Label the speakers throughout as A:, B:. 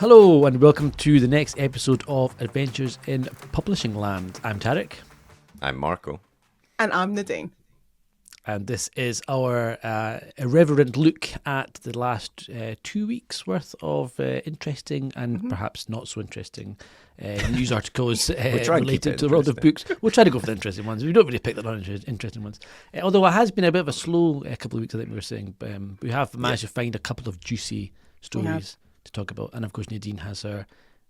A: Hello and welcome to the next episode of Adventures in Publishing Land. I'm Tarek.
B: I'm Marco.
C: And I'm Nadine.
A: And this is our irreverent look at the last 2 weeks worth of interesting and perhaps not so interesting news articles related to the world of books. We'll try to go for the interesting ones. We don't really pick the non-interesting ones. Although it has been a bit of a slow couple of weeks, I think we were saying. We have managed to find a couple of juicy stories to talk about. And of course, Nadine has her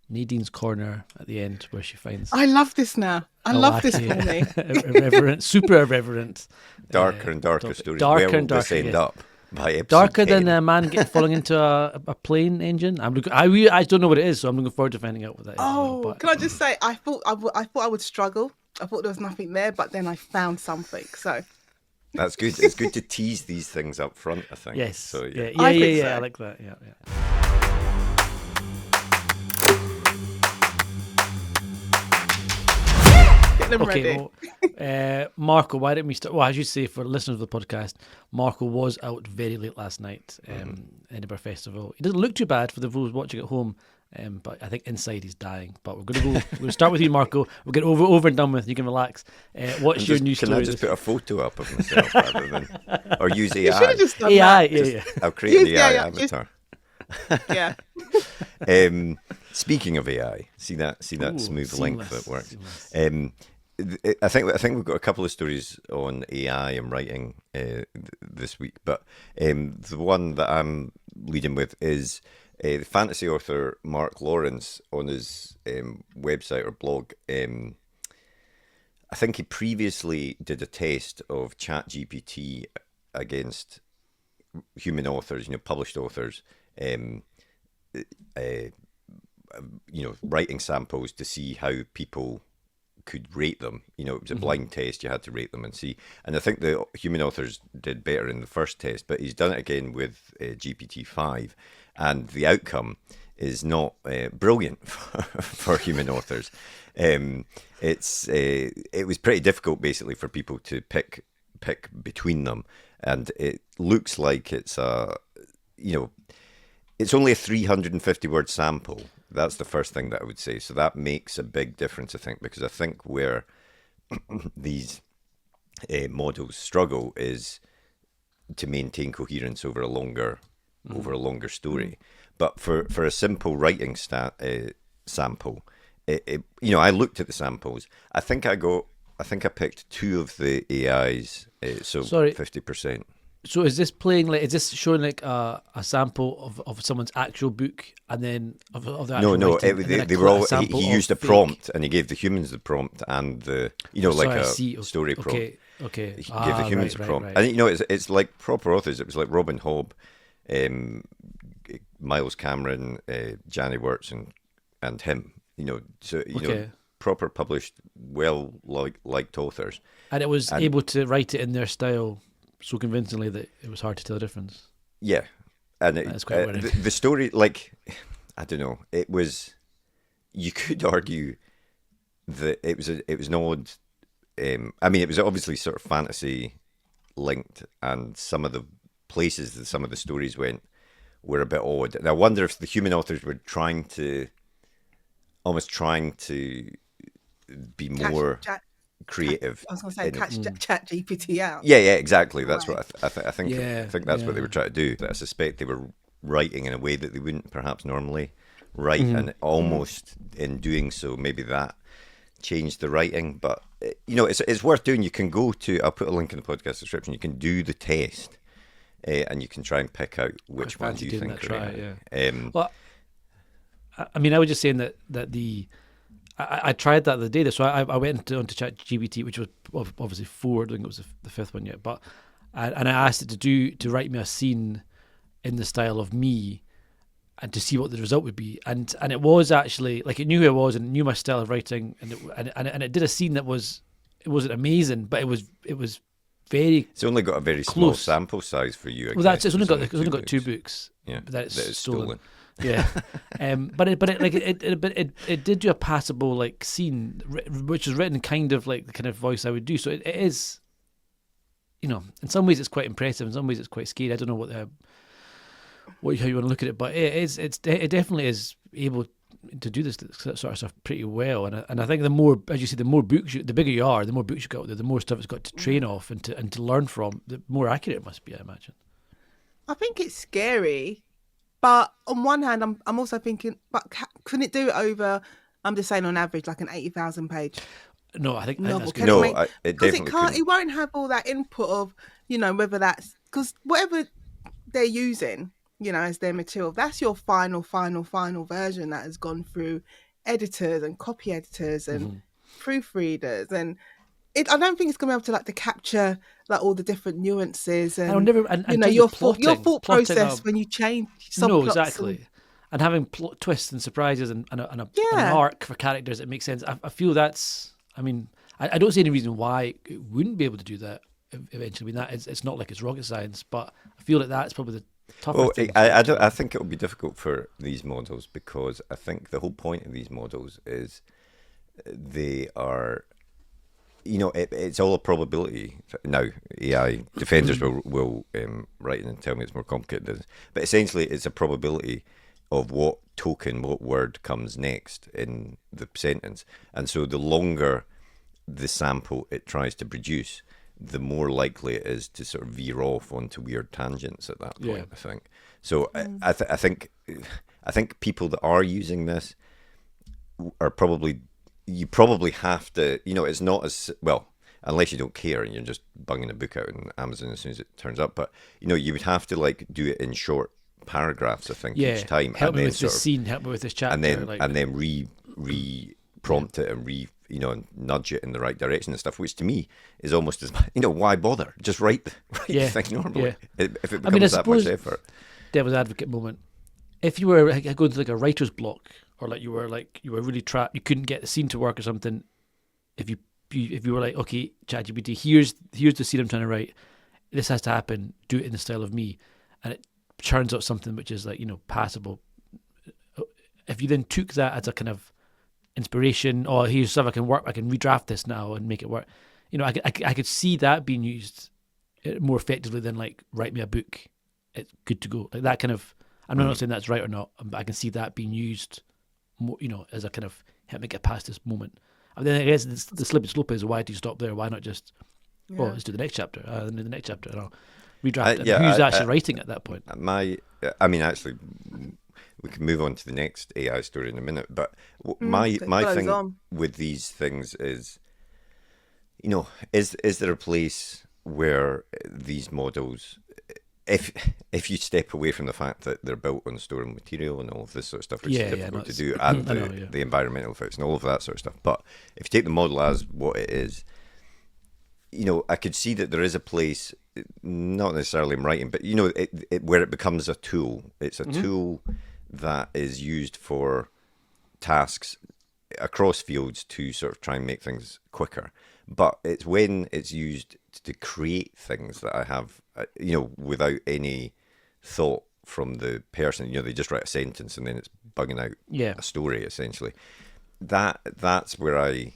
A: Nadine's Corner at the end where she finds...
C: I love this now. I love this for me.
A: Irreverent, super irreverent.
B: Darker and darker stories.
A: Darker
B: Where
A: and
B: will
A: darker,
B: this end up by episode
A: Darker
B: 10?
A: than a man falling into a plane engine. I don't know what it is, so I'm looking forward to finding out what that is.
C: Oh, can I just say, I thought I would struggle. I thought there was nothing there, but then I found something. So
B: that's good. It's good to tease these things up front, I think.
A: Yes.
B: So,
A: yeah.
C: I think so.
A: I like that. Yeah.
C: ready.
A: Well, Marco, why didn't we start? Well, as you say, for listeners of the podcast, Marco was out very late last night, Edinburgh Festival. He doesn't look too bad for the those watching at home, but I think inside he's dying. But we're going to go. We'll start with you, Marco. We'll get over and done with. You can relax. What's your news story?
B: Can I just put a photo up of myself rather than, or use AI?
C: You should have just done
A: AI,
C: that.
A: yeah.
B: I'll create an
C: Use
B: AI
C: AI,
B: avatar.
C: Yeah.
B: Speaking of AI, see that smooth link that works.
A: Seamless.
B: I think we've got a couple of stories on AI and writing this week, but the one that I'm leading with is the fantasy author Mark Lawrence on his website or blog. I think he previously did a test of ChatGPT against human authors, published authors, writing samples to see how people could rate them. It was a blind test. You had to rate them and see. And I think the human authors did better in the first test, but he's done it again with GPT-5, and the outcome is not brilliant for human authors. It was pretty difficult, basically, for people to pick between them, and it looks like it's it's only a 350 word sample. That's the first thing that I would say. So that makes a big difference, I think, because I think where these models struggle is to maintain coherence over a longer story. But for a simple writing sample, I looked at the samples. I think I picked two of the AIs, so 50%.
A: So is this showing like a sample of someone's actual book, and then of the actual writing,
B: they were all. He used a prompt, and he gave the humans the prompt and the story prompt.
A: Okay.
B: He gave the humans a prompt,
A: right.
B: and it's like proper authors. It was like Robin Hobb, Miles Cameron, Janie Wirtz, and him. Proper published, well liked authors,
A: and it was able to write it in their style so convincingly that it was hard to tell the difference.
B: Yeah, and
A: that's quite worrying.
B: The story, I don't know, it was. You could argue that it was an odd. It was obviously sort of fantasy linked, and some of the places that some of the stories went were a bit odd. And I wonder if the human authors were trying to be more creative.
C: I was going to say, catch ChatGPT out.
B: Yeah, exactly. That's what I think.
A: Yeah,
B: I think that's what they were trying to do. I suspect they were writing in a way that they wouldn't perhaps normally write, and almost in doing so, maybe that changed the writing. But it's worth doing. You can go to. I'll put a link in the podcast description. You can do the test, and you can try and pick out which ones you think are right.
A: Well, I was just saying that the. I tried that the other day. So I went onto ChatGPT, which was obviously 4. I don't think it was the 5th one yet. But I asked it to write me a scene in the style of me, and to see what the result would be. And it was actually it knew who I was and knew my style of writing, and it did a scene that it wasn't amazing, but it was very.
B: It's only got a very
A: close.
B: Small sample size for you.
A: It's only got 2 books.
B: Yeah,
A: that it's stolen.
B: Yeah,
A: but it did do a passable scene, which was written kind of like the kind of voice I would do. So it is, in some ways it's quite impressive. In some ways it's quite scary. I don't know how you want to look at it, but it definitely is able to do this sort of stuff pretty well. And I think the more, as you say, the more books, the bigger you are, the more books you got, the more stuff it's got to train off and to learn from, the more accurate it must be, I imagine.
C: I think it's scary, but on one hand, I'm also thinking, but can it do it over? I'm just saying, on average, like an 80,000 page.
A: No, I think that's good.
B: No, it
C: because
B: definitely
C: it can't.
B: couldn't.
C: It won't have all that input of, whether that's because whatever they're using, as their material, that's your final version that has gone through editors and copy editors and proofreaders, and I don't think it's going to be able to capture all the different nuances and your thought process when you change subplots.
A: No, exactly. And having plot twists and surprises and an arc for characters, it makes sense. I feel that's. I mean, I don't see any reason why it wouldn't be able to do that eventually. I mean, it's not like it's rocket science, but I feel like that's probably the toughest thing.
B: I think it will be difficult for these models because I think the whole point of these models is they are, it's all a probability. Now, AI defenders will write in and tell me it's more complicated than this, but essentially it's a probability of what token, what word comes next in the sentence. And so the longer the sample it tries to produce, the more likely it is to sort of veer off onto weird tangents at that point, I think. So I think people that are using this are you probably have to, it's not as, well, unless you don't care and you're just bunging a book out on Amazon as soon as it turns up, but, you would have to do it in short paragraphs, I think, each time.
A: Help me with this scene, help me with this chapter.
B: And then re-prompt it and nudge it in the right direction and stuff, which to me is almost as, why bother? Just write the thing normally. If it becomes that much effort.
A: Devil's advocate moment. If you were going through a writer's block, or you were really trapped, you couldn't get the scene to work or something, if you were like, okay, ChatGPT, here's the scene I'm trying to write, this has to happen, do it in the style of me, and it churns out something which is passable. If you then took that as a kind of inspiration, or here's stuff I can redraft this now and make it work, I could see that being used more effectively than write me a book, it's good to go, that kind of. I'm not saying that's right or not, but I can see that being used more, as a kind of help me get past this moment. And then I guess the slippery slope is, why do you stop there? Why not just let's do the next chapter, and do the next chapter, and I'll redraft it. Who's actually writing at that point?
B: Actually, we can move on to the next AI story in a minute, but my thing with these things is, is there a place where these models, if you step away from the fact that they're built on storing material and all of this sort of stuff, which is difficult to do, and the environmental effects and all of that sort of stuff, but if you take the model as what it is, I could see that there is a place, not necessarily in writing, but where it becomes a tool. It's a tool that is used for tasks across fields to sort of try and make things quicker. But it's when it's used to create things that I have, without any thought from the person. They just write a sentence and then it's bugging out a story, essentially. That's where I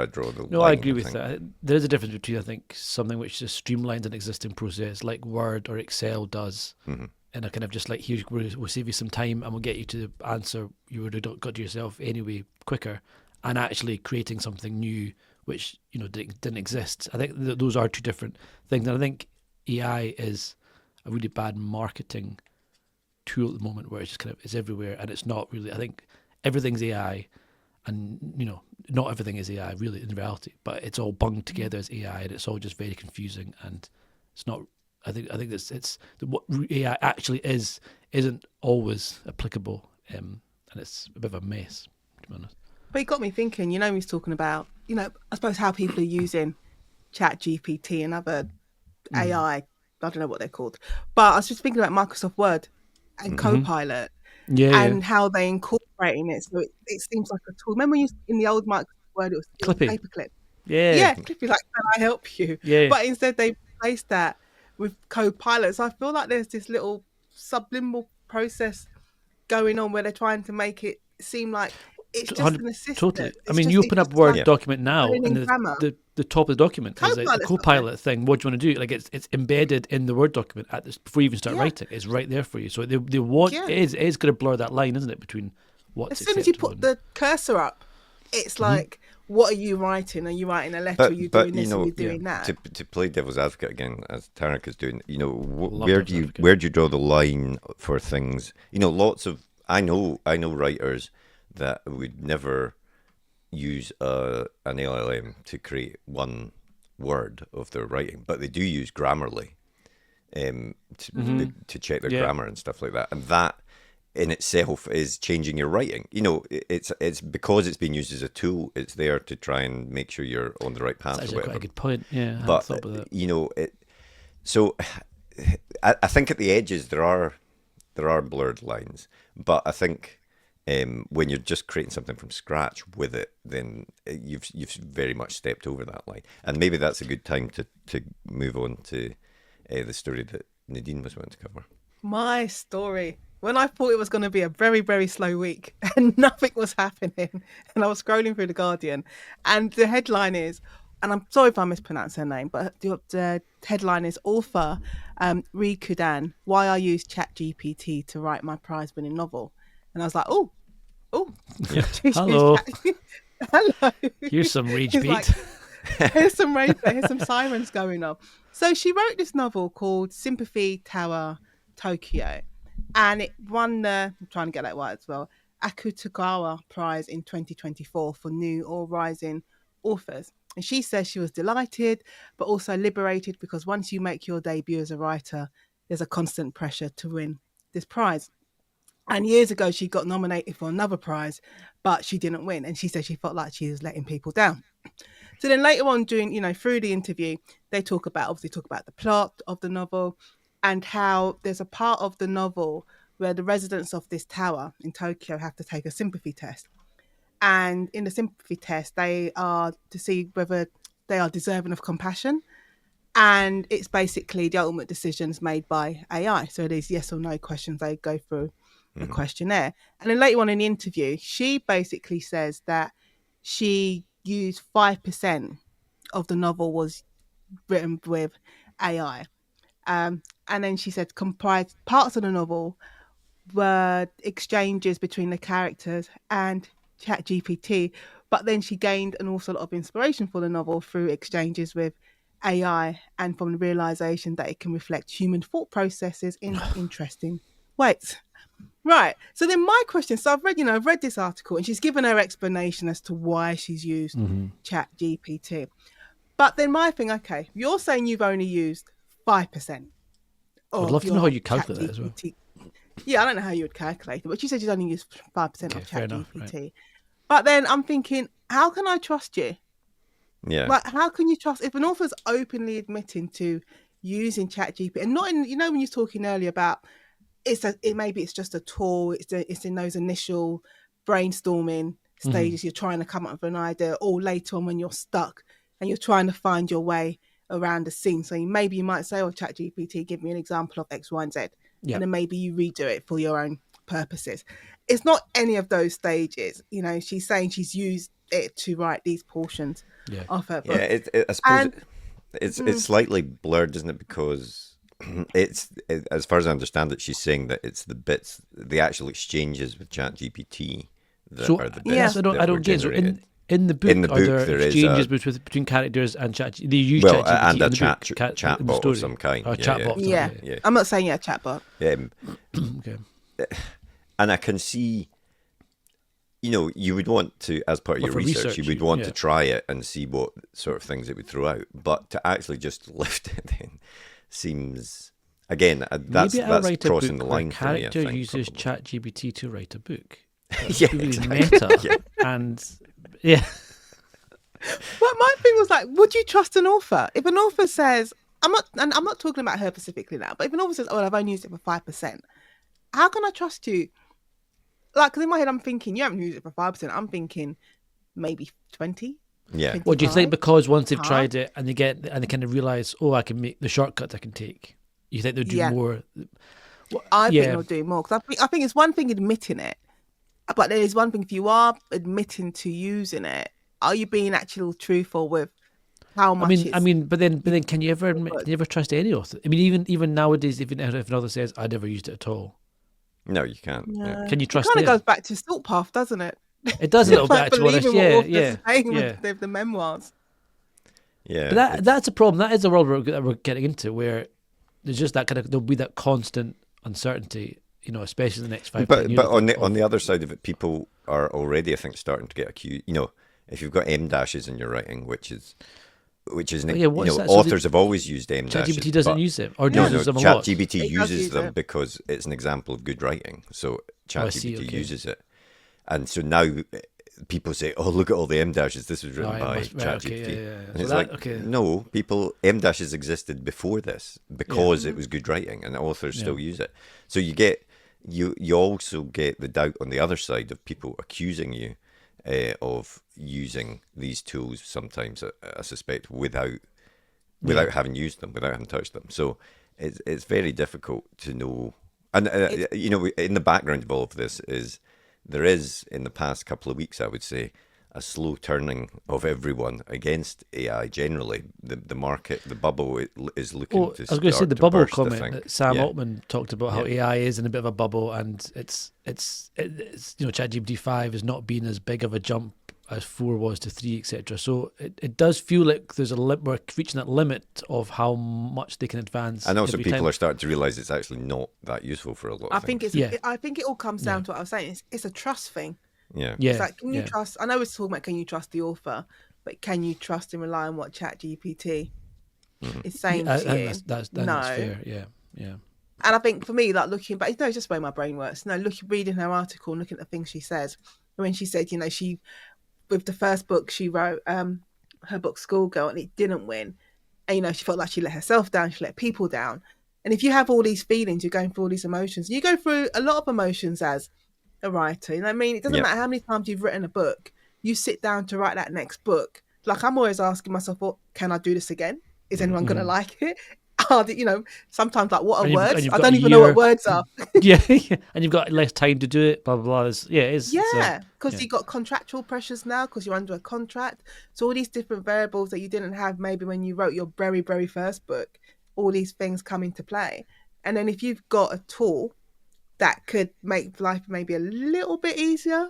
B: draw the line.
A: No, I agree with that. There is a difference between, I think, something which just streamlines an existing process, like Word or Excel does, and a kind of just we'll save you some time and we'll get you to the answer you would have got to yourself anyway quicker, and actually creating something new which didn't exist. I think those are two different things, and I think AI is a really bad marketing tool at the moment, where it's just it's everywhere, and it's not really. I think everything's AI. And, not everything is AI really in reality, but it's all bunged together as AI, and it's all just very confusing. And it's not, I think it's what AI actually isn't always applicable. And it's a bit of a mess, to be honest.
C: But it got me thinking, he's talking about, I suppose how people are using ChatGPT and other AI, I don't know what they're called. But I was just thinking about Microsoft Word and Copilot. And how they incorporating it, so it seems like a tool. Remember in the old Microsoft Word, it was paperclip. Clippy, like, can I help you? But instead they replaced that with Copilot. So I feel like there's this little subliminal process going on where they're trying to make it seem like it's just
A: 100
C: an assistant.
A: totally. I
C: It's
A: mean,
C: just-
A: you
C: it's
A: open up
C: just
A: Word
C: like
A: document now,
C: filling in
A: and
C: grammar.
A: the top of the document is like the
C: Copilot's not
A: Copilot thing. What do you want to do? Like it's embedded in the Word document at this before you even start
C: Yeah.
A: writing. It's right there for you. So they want
C: Yeah.
A: it is going to blur that line, isn't it, between what's
C: As soon as you
A: acceptable
C: put the cursor up, it's like, what are you writing? Are you writing a letter? Are you doing this? Are you doing that?
B: To play devil's advocate again, as Tarek is doing,
A: Love
B: where
A: devil's
B: do you
A: advocate.
B: where do you draw the line for things? Lots of I know writers that would never use an LLM to create one word of their writing, but they do use Grammarly to check their grammar and stuff like that, and that in itself is changing your writing. It's because it's being used as a tool. It's there to try and make sure you're on the right path.
A: That's
B: or
A: actually
B: whatever.
A: quite a good point. Yeah, I hadn't
B: But
A: thought about that.
B: So I think at the edges there are blurred lines, but I think when you're just creating something from scratch with it, then you've very much stepped over that line, and maybe that's a good time to move on to the story that Nadine was wanting to cover.
C: My story. When I thought it was going to be a very, very slow week and nothing was happening, and I was scrolling through The Guardian, and the headline is, and I'm sorry if I mispronounce her name, but the headline is author Ree Kudan, why I use ChatGPT to write my prize-winning novel. And I was like, oh,
A: Hello.
C: hello.
A: Here's some rage
C: It's
A: beat.
C: like, here's some sirens going on. So she wrote this novel called Sympathy Tower Tokyo, and it won the, I'm trying to get that right as well, Akutagawa Prize in 2024 for new or rising authors. And she says she was delighted, but also liberated, because once you make your debut as a writer, there's a constant pressure to win this prize. And years ago, she got nominated for another prize, but she didn't win. And she said she felt like she was letting people down. So then later on, through the interview, they talk about the plot of the novel, and how there's a part of the novel where the residents of this tower in Tokyo have to take a sympathy test. And in the sympathy test, they are to see whether they are deserving of compassion. And it's basically the ultimate decisions made by AI. So these yes or no questions, they go through the questionnaire. And then later on in the interview, she basically says that she used 5% of the novel was written with AI. And then she said comprised parts of the novel were exchanges between the characters and ChatGPT, but then she gained an awful lot of inspiration for the novel through exchanges with AI, and from the realization that it can reflect human thought processes in interesting ways. Right. So then my question, so I've read this article, and she's given her explanation as to why she's used ChatGPT. But then my thing, okay, you're saying you've only used 5%.
A: I'd love to know how you calculate that as well.
C: Yeah, I don't know how you would calculate it, but you said you'd only use 5% of
A: fair enough,
C: ChatGPT.
A: right.
C: But then I'm thinking, how can I trust you?
B: Yeah.
C: Like, how can you trust if an author's openly admitting to using ChatGPT, and not in, when you're talking earlier about maybe it's just a tool, it's in those initial brainstorming stages, you're trying to come up with an idea, or later on when you're stuck and you're trying to find your way around the scene. So maybe you might say, oh, ChatGPT, give me an example of X, Y, and Z.
A: Yeah.
C: And then maybe you redo it for your own purposes. It's not any of those stages. She's saying she's used it to write these portions of her book.
B: Yeah, I suppose it's slightly blurred, isn't it? Because as far as I understand it, she's saying that it's the actual exchanges with ChatGPT that are the bits.
A: Yes, I don't get it. In the book, are there exchanges between characters and chat? They use ChatGPT
B: and a
A: in the
B: chatbot of some kind.
A: Or chatbot.
C: Yeah. I'm not saying chatbot.
A: Okay.
B: And I can see, you would want to, as part of your research, you would want to try it and see what sort of things it would throw out. But to actually just lift it in seems, again, that's crossing the line for me.
A: Character uses ChatGPT to write a book.
B: Yeah,
A: really
B: exactly.
A: meta. And yeah.
C: Well, my thing was like, would you trust an author? If an author says, I'm not talking about her specifically now, but if an author says, oh, I've only used it for 5%, how can I trust you? Like, because in my head, I'm thinking, you haven't used it for 5%. I'm thinking maybe 20.
B: Yeah.
C: 25?
A: What do you think? Because once they've tried it and they kind of realize, oh, I can make the shortcuts I can take. You think they'll do more?
C: I think they'll do more, because I think it's one thing admitting it, But there is one thing: if you are admitting to using it, are you being actually truthful with how much?
A: But then, can you ever trust any author? I mean, even nowadays, even if an author says, "I never used it at all,"
B: No, you can't. Yeah.
A: can you trust
C: it? Kind
A: them?
C: of goes back to Salt Path, doesn't it?
A: It does a little bit,
C: Like
A: to be honest.
C: believing what
A: Yeah,
C: authors saying
A: yeah.
C: with the memoirs.
B: Yeah,
A: But that's a problem. That is a world that we're getting into, where there's just that there'll be that constant uncertainty, especially in the next 5-10 years.
B: But on the other side of it, people are already, I think, starting to get accused. If you've got M dashes in your writing, which is authors have always used M dashes.
A: ChatGPT doesn't use it, or uses them a lot.
B: ChatGPT uses them because it's an example of good writing. So ChatGPT uses it, and so now people say, "Oh, look at all the M dashes. This was written by ChatGPT." And it's no, M dashes existed before this because it was good writing, and the authors still use it. So you also get the doubt on the other side of people accusing you of using these tools sometimes, I suspect, without having used them, without having touched them. So it's very difficult to know. And in the background of all of this there is in the past couple of weeks, I would say, a slow turning of everyone against AI generally. The market, the bubble is looking to.
A: I was going to say the bubble
B: burst,
A: comment that Sam Altman talked about, how AI is in a bit of a bubble, and it's ChatGPT 5 has not been as big of a jump as 4 was to 3, etc. So it does feel like there's we're reaching that limit of how much they can advance.
B: And also people are starting to realise it's actually not that useful for a lot of things.
C: I think it all comes down to what I was saying. It's a trust thing.
B: Yeah.
C: It's like, can you trust? I know we're talking about can you trust the author, but can you trust and rely on what ChatGPT is saying to you?
A: That's fair. Yeah.
C: And I think for me, like looking back, it's just the way my brain works. Reading her article and looking at the things she says. When she said, she with the first book she wrote, her book Schoolgirl, and it didn't win. And she felt like she let herself down, she let people down. And if you have all these feelings, you're going through all these emotions. You go through a lot of emotions as a writer. It doesn't matter how many times you've written a book, you sit down to write that next book. Like, I'm always asking myself, well, can I do this again? Is anyone going to like it? Sometimes like, what are words? I don't even know what words are.
A: And you've got less time to do it, blah, blah, blah. Because
C: you've got contractual pressures now because you're under a contract. So all these different variables that you didn't have maybe when you wrote your very, very first book, all these things come into play. And then if you've got a tool that could make life maybe a little bit easier,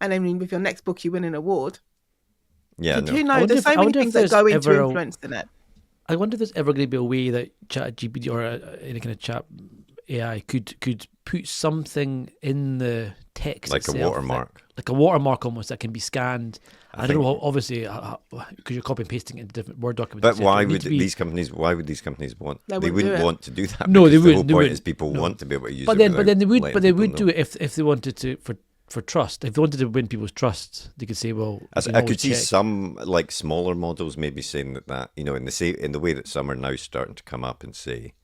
C: and then with your next book you win an award.
B: Yeah,
C: who knows? There's so many things that go into influencing it.
A: I wonder if there's ever going to be a way that ChatGPT or any kind of chat AI could put something in the text,
B: like itself, a watermark,
A: like a watermark almost, that can be scanned. I don't know, obviously, because you're copy and pasting it into different Word documents.
B: But why would these companies want? They wouldn't want to do that.
A: No, they wouldn't.
B: The whole point is people want to be able to use
A: it. But then they would do
B: it
A: if they wanted to for trust. If they wanted to win people's trust, they could say, well,
B: I could see some like smaller models maybe saying that in the way that some are now starting to come up and say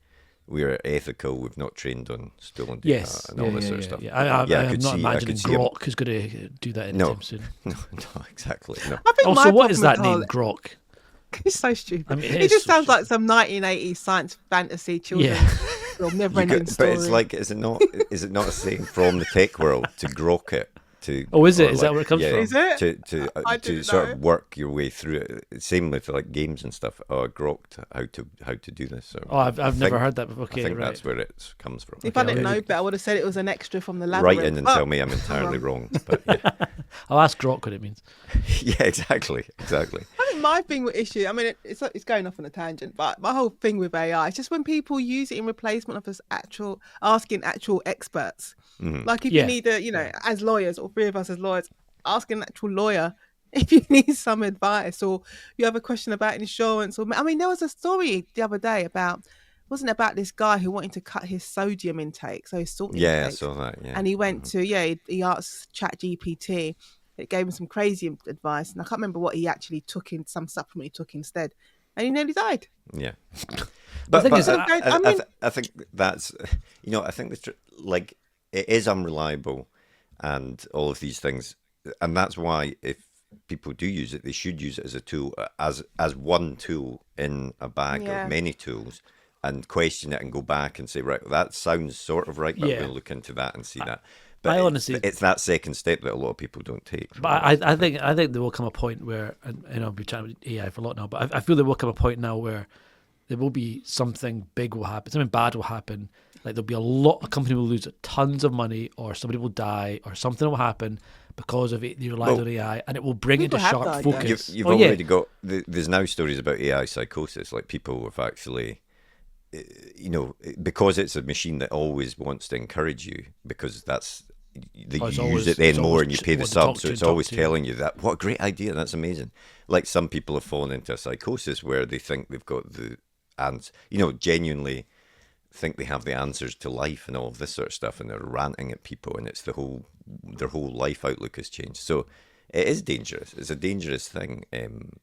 B: we're ethical, we've not trained on stolen data and all this sort of stuff.
A: I'm not imagining Grok is going to do that anytime soon.
B: No, exactly. No.
A: Also, what is that name, Grok?
C: It's so stupid. It just sounds like some 1980s science fantasy children film, never-ending story.
B: But it's like, is it not a saying from the tech world to grok it?
A: Is it? Is that where it comes from?
C: Is it?
B: To sort of work your way through it. Same with like games and stuff. I grokked how to do this. So
A: I've never heard that before. Okay,
B: I think that's where it comes from.
C: If I didn't know, but I would have said it was an extra from the labyrinth.
B: Write in and tell me I'm entirely wrong. But
A: I'll ask Grok what it means.
B: Yeah, exactly.
C: I think my thing with issue, it's going off on a tangent, but my whole thing with AI is just when people use it in replacement of asking actual experts. Mm-hmm. Like if you need as lawyers, or 3 of us as lawyers, ask an actual lawyer if you need some advice, or you have a question about insurance. Or there was a story the other day wasn't it about this guy who wanted to cut his sodium intake, so his salt intake.
B: Yeah, I saw that. Yeah,
C: and he went he asked ChatGPT. It gave him some crazy advice, and I can't remember what he actually took in, some supplement he took instead, and he nearly died.
B: Yeah, but I think that's I think it's like it is unreliable, and all of these things, and that's why if people do use it, they should use it as a tool, as one tool in a bag of many tools, and question it and go back and say, right, that sounds sort of right, but we'll look into that and see that. But
A: I honestly,
B: it's that second step that a lot of people don't take.
A: but I think there will come a point where, and I've been chatting with AI for a lot now, but I feel there will come a point now where there will be something big will happen, something bad will happen. Like there'll be a company will lose tons of money, or somebody will die, or something will happen because of it. They relied on AI, and it will bring it to sharp focus.
B: You've already got. There's now stories about AI psychosis, like people have actually, because it's a machine that always wants to encourage you, because you use it then more and you pay the sub, so it's always telling you that what a great idea, that's amazing. Like some people have fallen into a psychosis where they think they've got and genuinely think they have the answers to life and all of this sort of stuff, and they're ranting at people, and it's their whole life outlook has changed. So it is dangerous. It's a dangerous thing.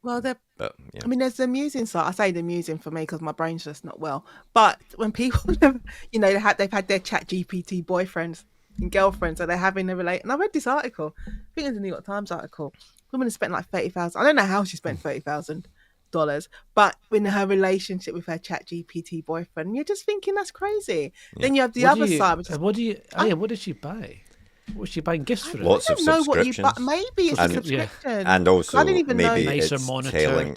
C: Well, I mean, there's the amusing side. I say the amusing for me because my brain's just not well. But when people, they've had their Chat GPT boyfriends and girlfriends, so they're having a relate. And I read this article. I think it's a New York Times article. Woman has spent like $30,000. I don't know how she spent $30,000, but in her relationship with her Chat GPT boyfriend, you're just thinking that's crazy. Yeah. Then you have the other side, which is
A: what did she buy? Was she buying gifts for it?
B: Lots of subscriptions.
C: Maybe it's a subscription.
B: And also,
C: I didn't even
B: maybe
C: know.
A: Nicer
B: it's
A: monitor.
B: telling.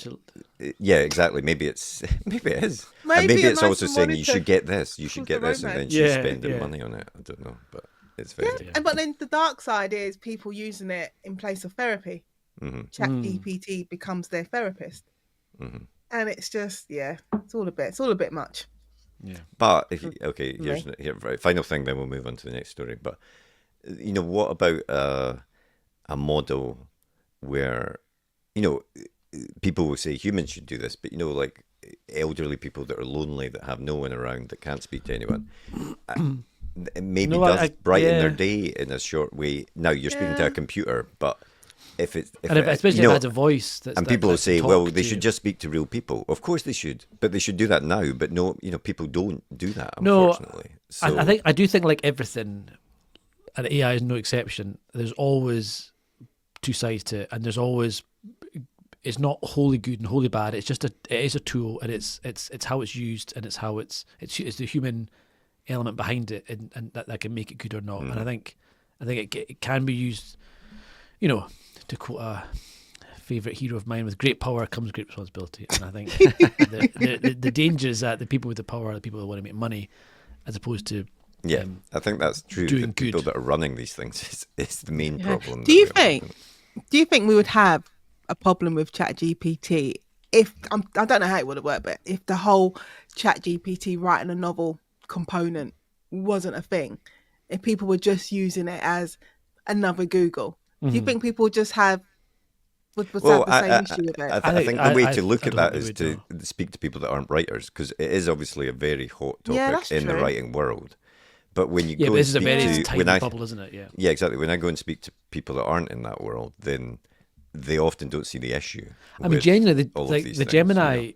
B: Yeah, exactly. Maybe it is. And maybe it's also saying you should get this. You should get this, and then she's spending money on it. I don't know, but it's very.
C: Yeah. But then the dark side is people using it in place of therapy. Mm-hmm. Chat GPT becomes their therapist, and it's just it's all a bit much.
A: Yeah.
B: But here's final thing. Then we'll move on to the next story. But what about a model where people will say humans should do this, but like elderly people that are lonely, that have no one around, that can't speak to anyone, maybe does brighten their day in a short way. Now you're speaking to a computer, but
A: especially if it has a voice,
B: people will say, well, they should just speak to real people. Of course they should, but they should do that now. But no, people don't do that, unfortunately.
A: No, I do think like everything, and AI is no exception. There's always two sides to it, and there's always, it's not wholly good and wholly bad. It's just it is a tool, and it's how it's used, and it's how it's the human element behind it, and that can make it good or not. And I think it can be used, to quote a favourite hero of mine, with great power comes great responsibility. And I think the danger is that the people with the power are the people that want to make money, as opposed to
B: I think that's true. The people that are running these things is the main problem.
C: Do you think we would have a problem with ChatGPT if I don't know how it would have worked, but if the whole ChatGPT writing a novel component wasn't a thing, if people were just using it as another Google? Do you think people just have the same issue with it?
B: I think the way to look at that is to speak to people that aren't writers, because it is obviously a very hot topic in the writing world. But when you go
A: but this
B: and
A: is a very
B: speak
A: tiny bubble, isn't it?
B: Yeah, exactly. When I go and speak to people that aren't in that world, then they often don't see the issue.
A: I mean, genuinely, the Gemini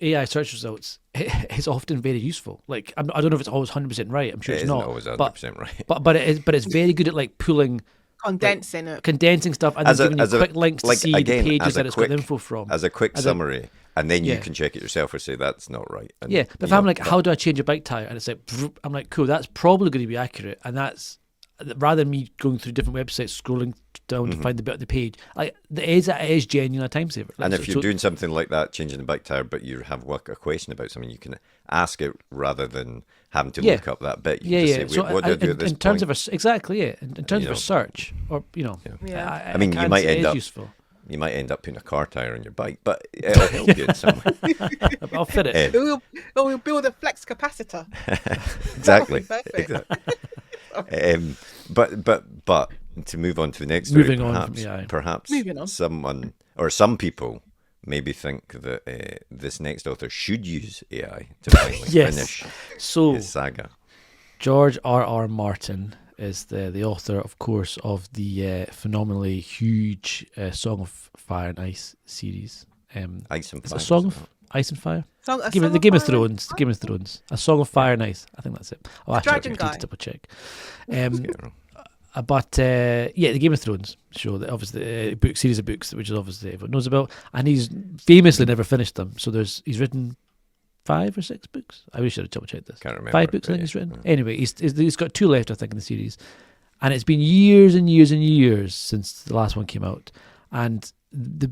A: AI search results is often very useful. Like, I don't know if it's always 100% right. I'm sure it's not
B: always 100% right.
A: But it's very good at like pulling. Condensing stuff and then giving you quick links to see the pages that it's got info from.
B: As a quick summary, and then you can check it yourself or say that's not right. And,
A: but if I'm like, how do I change a bike tyre? And it's like, I'm like, cool, that's probably going to be accurate. And that's, rather than me going through different websites, scrolling down to find the bit of the page, like it is genuine a time saver. Like,
B: and if you're doing something like that, changing the bike tyre, but you have a question about something, you can ask it rather than having to look up that bit. You can just say, what do I do at this
A: in terms
B: point?
A: In terms of a search, or
B: I mean, you might end up
A: useful.
B: You might end up putting a car tyre on your bike, but it'll help you in some way.
C: I'll fit it. We'll build a flex capacitor.
B: Exactly. But to move on to the next story, perhaps someone or some people maybe think that this next author should use AI to finally finish his saga.
A: George RR Martin is the author, of course, of the phenomenally huge Song of Fire and Ice series.
B: Ice and Fire.
A: A Song of Ice and Fire? The Game of Thrones. The Game of Thrones. A Song of Fire and Ice. I think that's it.
C: Dragon Guy.
A: I need to double check. But the Game of Thrones show, that obviously book series of books, which is obviously everyone knows about, and he's famously never finished them. So he's written 5 or 6 books. I wish I should have double checked this.
B: Can't remember.
A: 5 books I think he's written. Anyway, he's got 2 left, I think, in the series, And it's been years and years and years since the last one came out. And the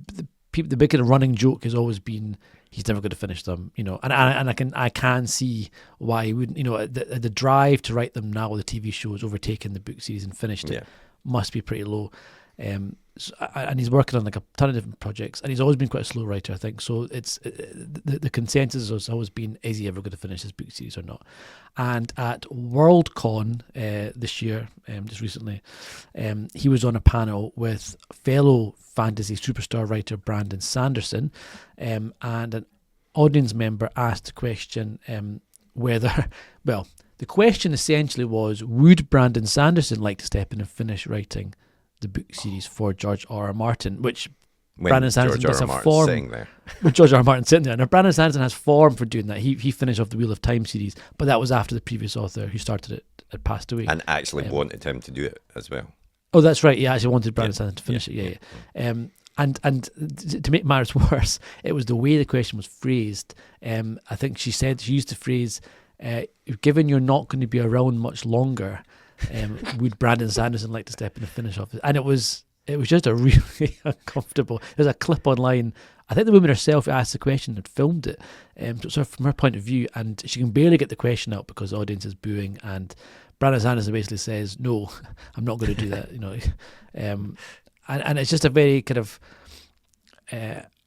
A: big kind of running joke has always been he's never going to finish them, you know. And I can see why he wouldn't, you know, the drive to write them now. The TV show has overtaken the book series and finished it must be pretty low. And he's working on like a ton of different projects, and he's always been quite a slow writer, I think. So it's the consensus has always been, is he ever going to finish this book series or not? And at Worldcon this year, just recently, he was on a panel with fellow fantasy superstar writer Brandon Sanderson, and an audience member asked the question whether, well, the question essentially was, would Brandon Sanderson like to step in and finish writing the book series for George RR Martin, which
B: when
A: Brandon Sanderson
B: George
A: does
B: R.R.
A: have
B: Martin's
A: form.
B: sitting there.
A: With George RR Martin sitting there. Now, Brandon Sanderson has form for doing that. He finished off the Wheel of Time series, but that was after the previous author who started it had passed away.
B: And actually wanted him to do it as well.
A: Oh, that's right. He actually wanted Brandon Sanderson to finish it. Yeah. And to make matters worse, it was the way the question was phrased. I think she used the phrase, given you're not going to be around much longer, would Brandon Sanderson like to step in and finish off? And it was just a really uncomfortable. There's a clip online. I think the woman herself who asked the question had filmed it, so sort of from her point of view, and she can barely get the question out because the audience is booing. And Brandon Sanderson basically says, "No, I'm not going to do that." You know, and it's just a very kind of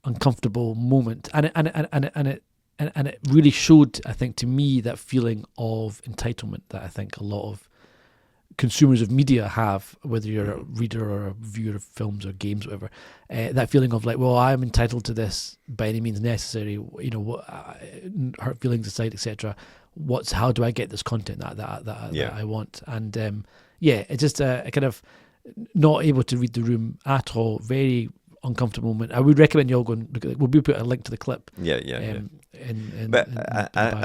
A: uncomfortable moment, and it really showed, I think, to me, that feeling of entitlement that I think a lot of consumers of media have, whether you're a reader or a viewer of films or games, whatever, that feeling of like, well, I'm entitled to this by any means necessary, you know, what hurt feelings aside, etc. How do I get this content that I want? And it's just a kind of not able to read the room at all. Very uncomfortable moment. I would recommend you all go and look at it. We'll put a link to the clip.
B: I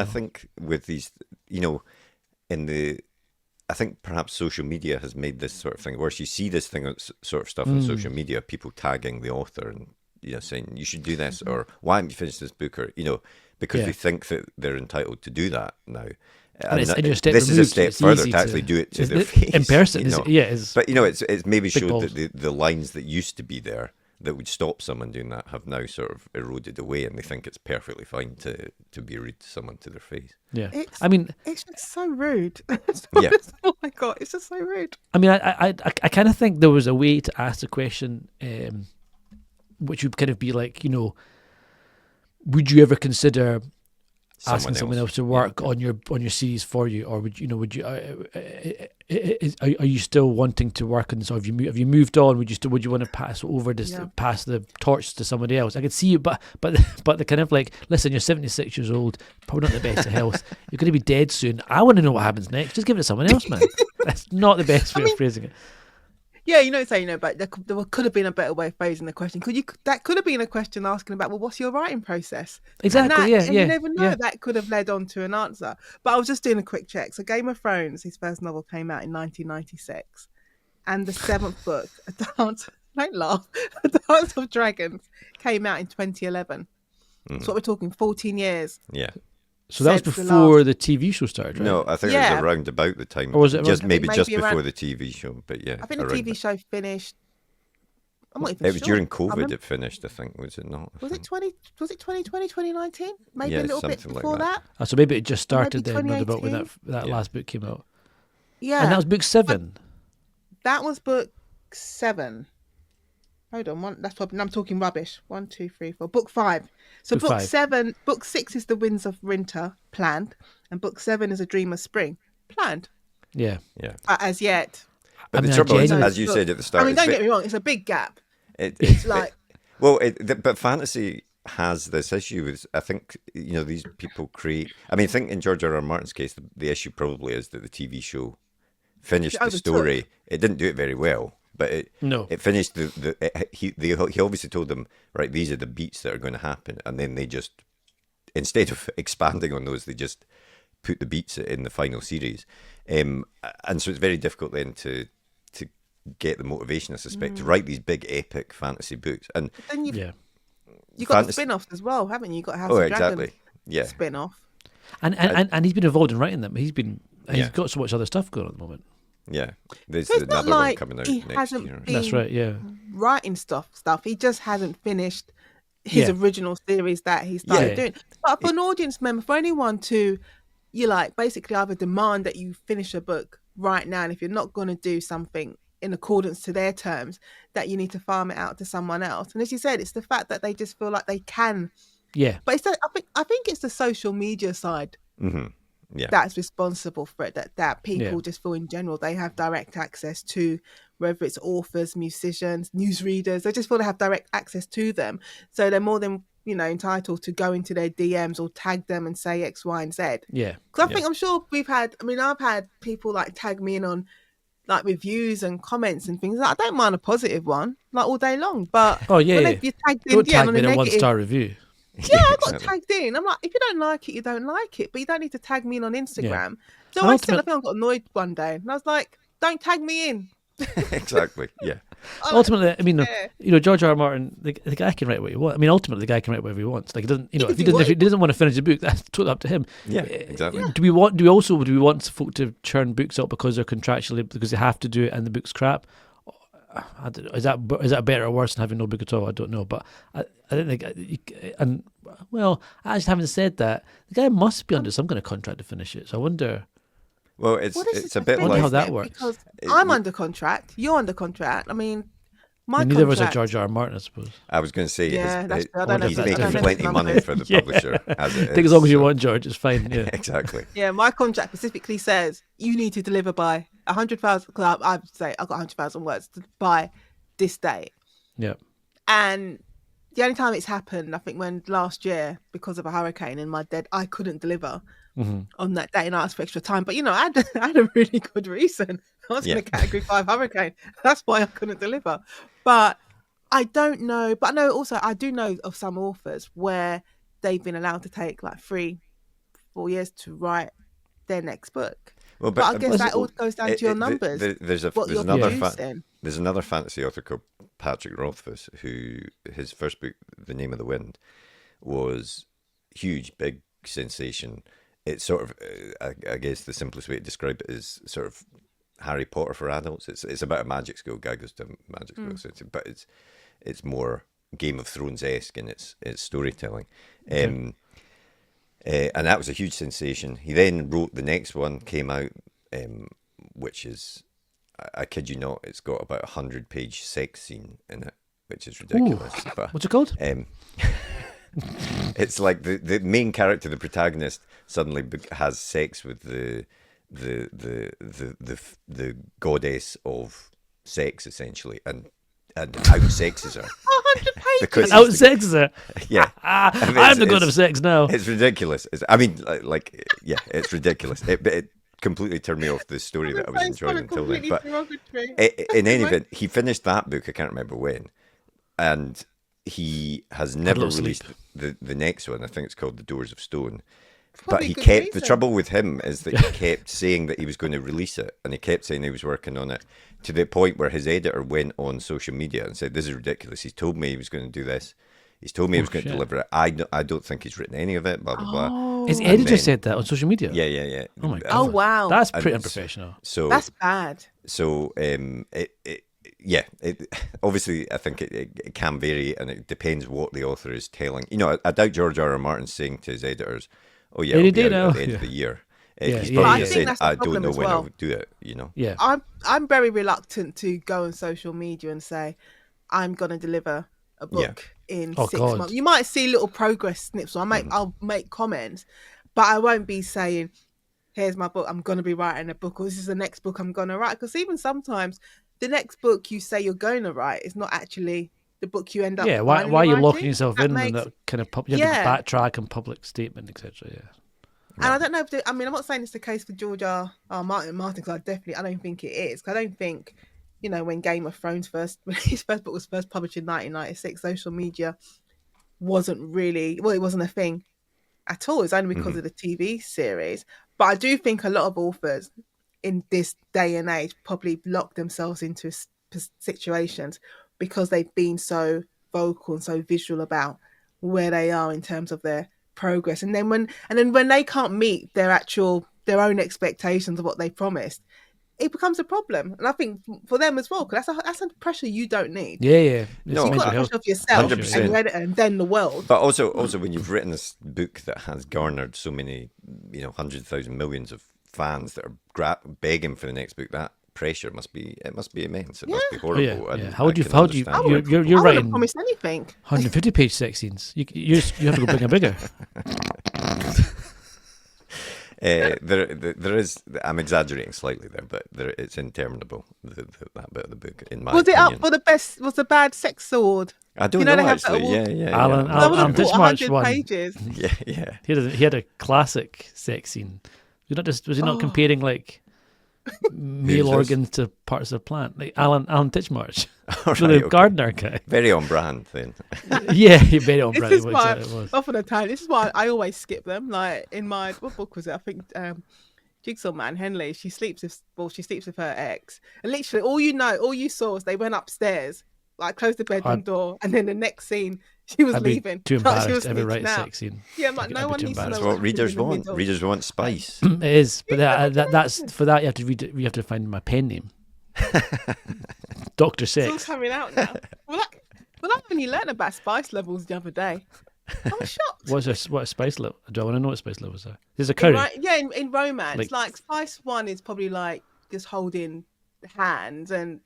B: think with these, you know, I think perhaps social media has made this sort of thing worse. You see this sort of stuff on social media, people tagging the author and, you know, saying you should do this, or why haven't you finished this book, or, you know, because they think that they're entitled to do that now. And this is a step further to actually do it to their face
A: in person.
B: You know? But, you know, it's maybe showed that the lines that used to be there that would stop someone doing that have now sort of eroded away, and they think it's perfectly fine to be rude to someone to their face.
A: Yeah,
C: it's just so rude. Oh my God, it's just so rude. I mean,
A: I kind of think there was a way to ask the question, which would kind of be like, you know, would you ever consider asking someone else to work on your series for you, or would you are you still wanting to work on this, or have you moved on? Would you want to pass the torch to somebody else? I could see you, but the kind of like, listen, you're 76 years old, probably not the best of health, you're going to be dead soon. I want to know what happens next. Just give it to someone else, man. That's not the best way of phrasing it.
C: Yeah, but there could have been a better way of phrasing the question. That could have been a question asking about, well, what's your writing process?
A: Exactly,
C: and you never know, that could have led on to an answer. But I was just doing a quick check. So Game of Thrones, his first novel, came out in 1996. And the seventh book, don't laugh, A Dance of Dragons, came out in 2011. So what we're talking, 14 years.
B: Yeah.
A: So that was before the TV show started, right?
B: No, I think it was around about the time.
A: Or was it
B: just before the TV show? But yeah,
C: I think the TV show finished. I'm not even sure.
B: It was during COVID. It finished, I think. Was it not?
C: Was it 2020, 2019? Maybe a little bit before that.
A: So maybe it just started then, about when that last book came out.
C: Yeah,
A: and that was book 7.
C: That was book 7. Hold on, that's probably, I'm talking rubbish. 1, 2, 3, 4. Book 5. So book 7, book 6 is The Winds of Winter, planned, and book 7 is A Dream of Spring, planned.
A: Yeah.
C: As yet.
B: But the trouble is, as you said at the start,
C: I mean, don't get me wrong, it's a big gap.
B: But fantasy has this issue with, I think, you know, these people create. I mean, I think in George R.R. Martin's case, the issue probably is that the TV show finished the story. It didn't do it very well. But it finished he obviously told them, right, these are the beats that are going to happen, and then they just, instead of expanding on those, they just put the beats in the final series, and so it's very difficult then to get the motivation, I suspect, to write these big epic fantasy books. And
C: then you got the spin-offs as well, haven't you? You got House of Dragons spin-off,
A: and he's been involved in writing them. He's got so much other stuff going on at the moment.
B: Yeah, there's
C: So it's not
B: another one
C: like
B: coming out
C: he
B: next
C: hasn't
B: year.
C: been
A: That's right. Yeah.
C: writing stuff. He just hasn't finished his
A: Yeah.
C: original series that he
B: Yeah.
C: started doing. But for an audience member, for anyone to, you like basically either demand that you finish a book right now, and if you're not going to do something in accordance to their terms, that you need to farm it out to someone else. And as you said, it's the fact that they just feel like they can.
A: Yeah.
C: But it's I think it's the social media side
B: Mm-hmm. Yeah.
C: that's responsible for it, that people
A: Yeah.
C: just feel in general they have direct access to, whether it's authors, musicians, newsreaders, they just feel they have direct access to them, so they're more than entitled to go into their DMs or tag them and say X, Y and Z.
A: Yeah.
C: Because I'm sure I've had people like tag me in on like reviews and comments and things. Like, I don't mind a positive one like all day long, but
A: Oh yeah.
C: when
A: Yeah.
C: you're tagged in,
A: Don't tag
C: on
A: me
C: a
A: in a
C: negative,
A: 1-star review.
C: yeah, I got
B: exactly.
C: tagged in. I'm like, if you don't like it, you don't like it, but you don't need to tag me in on Instagram. So
A: And
C: I
A: ultimate-
C: think I got annoyed one day, and I was like, don't tag me in.
B: Exactly. Yeah.
A: Ultimately, I mean,
C: Yeah.
A: George R. R. Martin, the guy can write what he wants. I mean, ultimately, the guy can write whatever he wants. Like, he doesn't,
C: He
A: if
C: can do
A: he doesn't want to finish the book, that's totally up to him.
B: Yeah. Exactly.
A: Do we want folk to churn books out because they're contractually, because they have to do it and the book's crap? I don't know. Is that better or worse than having no book at all? I don't know, but I don't think. Actually, having said that, the guy must be under some kind of contract to finish it. So I wonder.
B: Well,
C: This is
B: it's a
C: the
B: bit
C: thing,
B: like
A: how
C: isn't
A: that
C: it?
A: works.
C: Because
B: It-
C: I'm
B: you-
C: under contract, you're under contract. I mean, my
A: Neither of us are
C: contract.
A: George R. R. Martin, I suppose.
B: I was going to say,
C: Yeah, that's true. I don't
B: he's
A: know if that's
B: making
A: different.
B: plenty of money for the
A: Yeah.
B: publisher. As it
A: I think
B: is,
A: as long as you
B: so-
A: want George, it's fine. Yeah.
B: Exactly.
C: Yeah, my contract specifically says you need to deliver by 100,000. I say I've got 100,000 words by this date.
A: Yeah.
C: And the only time it's happened, I think, when last year, because of a hurricane in my dead, I couldn't deliver on that day, and I asked for extra time. But I had a really good reason. I was in a Category 5 hurricane. That's why I couldn't deliver. But I don't know. But I do know of some authors where they've been allowed to take like 3-4 years to write their next book.
B: Well,
C: But I guess that all goes down to your numbers.
B: There's
C: what you're
B: another
C: producing.
B: there's another fantasy author called Patrick Rothfuss, who his first book, The Name of the Wind, was huge, big sensation. It's sort of, I guess the simplest way to describe it is sort of Harry Potter for adults. It's about a magic school. Guy goes to a magic school, but it's more Game of Thrones-esque in its storytelling. And that was a huge sensation. He then wrote the next one, came out, which is, I kid you not, it's got about 100-page sex scene in it, which is ridiculous. But
A: What's it called?
B: it's like the main character, the protagonist, suddenly has sex with the goddess of sex, essentially, and out sexes her.
C: 100 pages.
B: Because
A: Out sex, is it?
B: Yeah. I mean,
A: I'm the god of sex now.
B: It's ridiculous. It's ridiculous. It completely turned me off the story that I was enjoying until then. But in any event, he finished that book, I can't remember when, and he has never
A: little
B: released the next one. I think it's called The Doors of Stone. But
C: Probably
B: he
C: good
B: kept, the
C: reason.
B: trouble with him is that he kept saying that he was going to release it, and he kept saying he was working on it, to the point where his editor went on social media and said, "This is ridiculous. He's told me he was going to do this. He's told me he was going to deliver it. I don't think he's written any of it, blah, blah, blah."
A: His
B: And
A: editor
B: then-
A: said that on social media.
B: Yeah.
A: Oh my god.
C: Oh, wow.
A: That's
B: And
A: pretty
B: it's-
A: unprofessional.
B: So
C: That's bad.
B: So obviously I think it can vary, and it depends what the author is telling. I doubt George R. R. Martin's saying to his editors, "Oh yeah,
A: Any
B: it'll be
A: day
B: out
A: now."
B: at the end of
A: Yeah.
B: the year."
A: Yeah,
B: He's
A: yeah,
B: probably
A: yeah.
B: just
C: I think
B: said,
C: that's the
B: "I don't
C: problem
B: know
C: as
B: when
C: well.
B: I'll do it."
A: Yeah.
C: I'm very reluctant to go on social media and say I'm gonna deliver a book in
A: Oh,
C: 6
A: God.
C: months. You might see little progress snips. I'll make comments, but I won't be saying, "Here's my book. I'm gonna be writing a book," or "This is the next book I'm gonna write." Because even sometimes the next book you say you're going to write is not actually the book you end up.
A: Yeah, why
C: finally
A: are you
C: writing.
A: locking yourself
C: That
A: in
C: makes-
A: and that kind of you have
C: Yeah.
A: to backtrack and public statement, etc. Yeah.
C: And I don't know if I'm not saying it's the case for George R. R. Martin, because I don't think it is. 'Cause I don't think, when Game of Thrones when his first book was first published in 1996, social media wasn't really, it wasn't a thing at all. It's only because of the TV series. But I do think a lot of authors in this day and age probably lock themselves into situations because they've been so vocal and so visual about where they are in terms of their progress, and then when they can't meet their own expectations of what they promised, it becomes a problem. And I think for them as well, because that's a pressure you don't need.
A: Yeah.
B: No,
C: You've got
A: mental
C: pressure of yourself
B: 100%.
C: and your editor and then the world.
B: But also when you've written this book that has garnered so many, 100,000 millions of fans that are begging for the next book, that pressure must be immense. It must be horrible.
A: Yeah.
B: And
A: How would you?
C: I
A: You're writing
C: wouldn't promise anything.
A: 150-page sex scenes. You have to go bigger and bigger.
B: There is. I'm exaggerating slightly there, but it's interminable. That bit of the book, in my
C: Was it
B: opinion.
C: up for the best? Was the bad sex sword?
B: I don't
C: You know
B: know
C: they have that
B: actually.
C: award?
B: Yeah.
A: Alan
C: That would have
A: Ditchmarsh
C: brought 100
A: won.
C: pages.
B: Yeah.
A: He had a classic sex scene. Was he not comparing like male
B: this?
A: organs to parts of the plant? Like Alan Ditchmarsh,
B: All
A: so
B: right,
A: the
B: okay.
A: gardener guy.
B: Very on brand then.
A: Yeah, he made it on
C: This
A: brand.
C: is
A: It
C: why,
A: was.
C: often the time, this is why I always skip them. Like in my, what book was it? I think Jigsaw Man, Henley, she sleeps with her ex. And literally all you saw was they went upstairs, like closed the bedroom door, and then the next scene, she was
A: I'd be
C: leaving.
A: too
C: Like, she
A: embarrassed
C: was
A: to ever
C: sneaking
A: write a
C: out.
A: sex scene.
C: Yeah, I'm like, no
A: I'd be
C: one
A: too
C: needs to know
B: That's
A: embarrassed.
B: what
C: what's
B: readers
C: happening in the
B: want.
C: middle.
B: Readers want spice.
A: It is, but that's for that you have to read it. You have to find my pen name, Dr.
C: It's all
A: Sex.
C: coming out now. Well, I only learned about spice levels the other day. I was shocked.
A: What a spice level? Do I want to know what spice levels are? There's a curry.
C: In romance,
A: Like-
C: like spice 1 is probably like just holding hands, and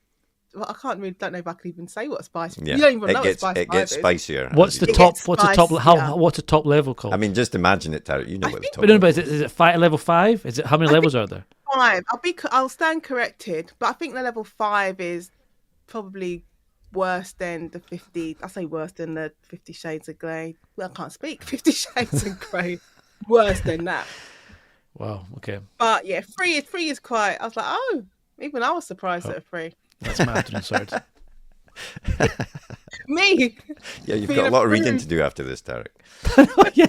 C: well, don't know if I could even say what spice.
B: Yeah.
C: You don't even know
B: it gets
C: what spice 5
B: gets
C: is.
B: spicier.
A: What's
B: as
A: the
B: you
C: It
B: go.
A: top?
C: gets
A: What's the top?
C: spicier.
A: What's the top level called?
B: I mean, just imagine it, Tarek. You know what the top.
A: but no, but is it level 5? Is it how many
C: I
A: levels are there?
C: 5. I'll stand corrected, but I think the level 5 is probably worse than the 50. I say worse than the 50 Shades of Grey. Well, I can't speak. 50 Shades of Grey. Worse than that.
A: Wow. Okay,
C: But yeah, 3 is quite. I was like, oh, even I was surprised at a 3.
A: that's my afternoon sword.
C: Me.
B: Yeah, you've
C: Being
B: got a lot of reading
C: approved.
B: to do after this, Tarek.
A: Yeah.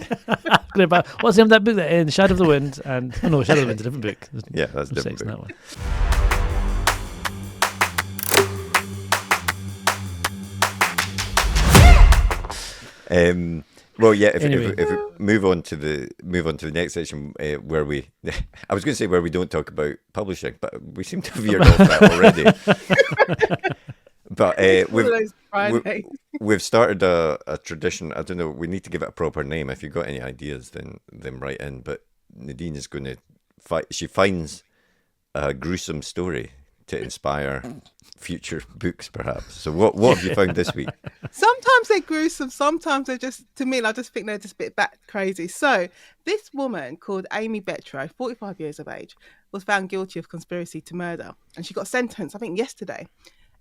A: What's the name of that book? In Shadow of the Wind and Shadow of the Wind's a different book. There's
B: Yeah, that's a
A: no
B: different
A: sex in
B: book.
A: that one.
B: Well, yeah.
A: Anyway.
B: If we move on to the next section, where we, I was going to say where we don't talk about publishing, but we seem to have veered off that already. But
C: One of those Fridays.
B: we've started a tradition. I don't know. We need to give it a proper name. If you've got any ideas, then write in. But Nadine is going to she finds a gruesome story to inspire future books, perhaps. So what have you found this week?
C: Sometimes they're gruesome. Sometimes they're just, to me, I just think they're just a bit bat crazy. So this woman called Amy Betro, 45 years of age, was found guilty of conspiracy to murder. And she got sentenced, I think, yesterday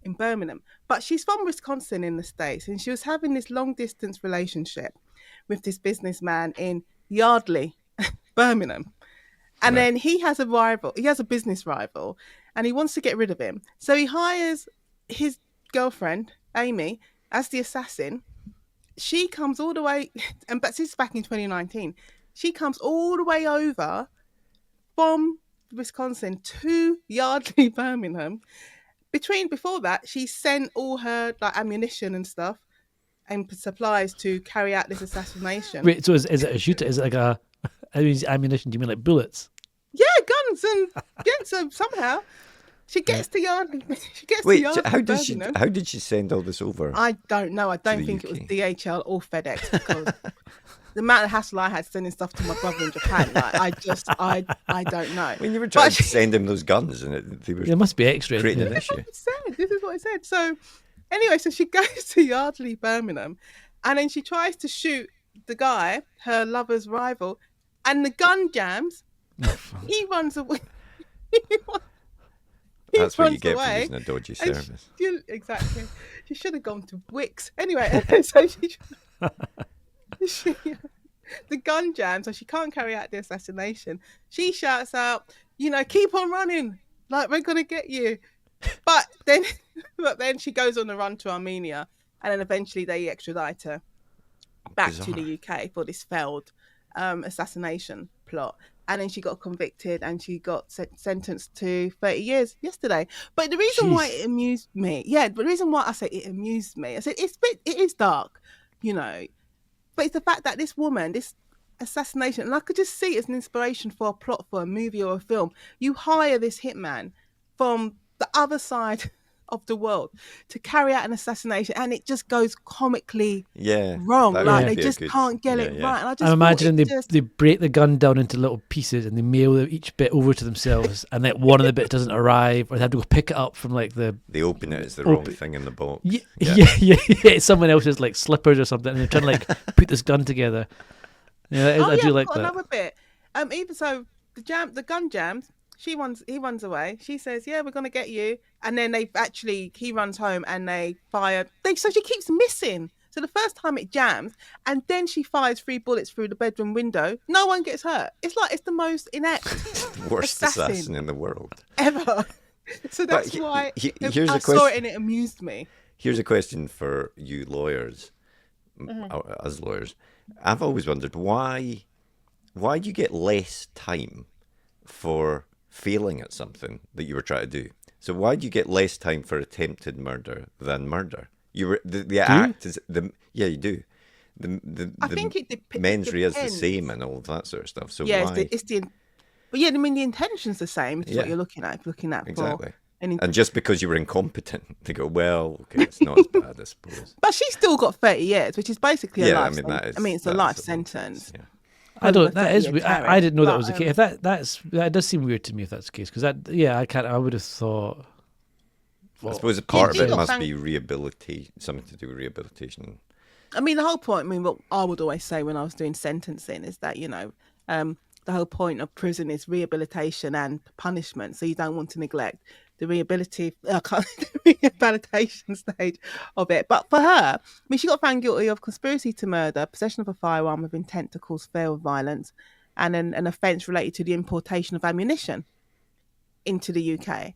C: in Birmingham. But she's from Wisconsin in the States. And she was having this long distance relationship with this businessman in Yardley, Birmingham. And then he has a business rival, and he wants to get rid of him. So he hires his girlfriend, Amy, as the assassin. She comes all the way, but this is back in 2019. She comes all the way over from Wisconsin to Yardley, Birmingham. Before that, she sent all her ammunition and stuff and supplies to carry out this assassination.
A: Wait, so is it a shooter? Is it like a ammunition? Do you mean like bullets?
C: Yeah, guns and so somehow she gets to Yardley. She gets
B: Wait,
C: to Yardley.
B: how did she send all this over?
C: I don't know. I don't
B: the
C: think it was
B: UK?
C: DHL or FedEx because the amount of hassle I had sending stuff to my brother in Japan. I don't know.
B: When you were trying
C: But
B: to send him those guns, and they were
A: There must be extra.
B: creating an
A: Yeah.
B: issue.
C: This is what it said. So anyway, so she goes to Yardley, Birmingham, and then she tries to shoot the guy, her lover's rival, and the gun jams. He runs away.
B: That's what you
C: runs
B: get for
C: away.
B: using a dodgy
C: And
B: service.
C: Exactly. She should have gone to Wix. Anyway, so the gun jams, so she can't carry out the assassination. She shouts out, keep on running, like we're gonna get you. But then she goes on the run to Armenia, and then eventually they extradite her back to the UK for this failed assassination plot. And then she got convicted and she got sentenced to 30 years yesterday. But the reason why it amused me, the reason why I say it amused me, I said it is dark, but it's the fact that this woman, this assassination, and I could just see it as an inspiration for a plot for a movie or a film. You hire this hitman from the other side of the world to carry out an assassination, and it just goes comically wrong.
B: that
C: Like
B: would
C: they
B: be a
C: just
B: good-
C: can't get
B: yeah,
C: it
B: yeah.
C: right. And I just
A: I'm
C: thought
A: imagining
C: it's just...
A: they break the gun down into little pieces and they mail each bit over to themselves, and then one of the bits doesn't arrive, or they have to go pick it up from like the
B: They open it, it's the wrong thing in the box.
A: yeah. It's someone else's like slippers or something, and they're trying to like put this gun together. Yeah, I do
C: I've
A: like
C: got
A: that.
C: another bit. Even so, the gun jams. He runs away. She says, "Yeah, we're gonna get you." And then he runs home and they fire. So she keeps missing. So the first time it jams, and then she fires 3 bullets through the bedroom window. No one gets hurt. It's like it's the most inept
B: Worst assassin in the world.
C: ever. So that's why
B: here's
C: I
B: a
C: saw
B: question.
C: it and it amused me.
B: Here's a question for you lawyers, as lawyers. I've always wondered why do you get less time for failing at something that you were trying to do? So why do you get less time for attempted murder than murder? The act is you do.
C: I think it
B: mens rea is the
C: depends.
B: same and all of that sort of stuff. So
C: Yeah,
B: why?
C: but yeah, I mean the intention's the same. It's what you're looking at.
B: Exactly.
C: For
B: And just because you were incompetent, they go, well, okay, it's not as bad, I suppose.
C: But she's still got 30 years, which is basically a life
B: that is.
C: it's a life sentence.
B: Yeah.
A: I don't.
C: Over
A: That is.
C: 30 year
A: I didn't know that
C: but,
A: was the case. If that does seem weird to me if that's the case, because I can't. I would have thought.
B: I suppose a part of
C: she
B: it
C: got
B: must be rehabilitation, something to do with rehabilitation.
C: I mean, the whole point. I mean, what I would always say when I was doing sentencing is that the whole point of prison is rehabilitation and punishment. So you don't want to neglect the rehabilitation stage of it. But for her, I mean, she got found guilty of conspiracy to murder, possession of a firearm with intent to cause fear of violence, and an offence related to the importation of ammunition into the UK.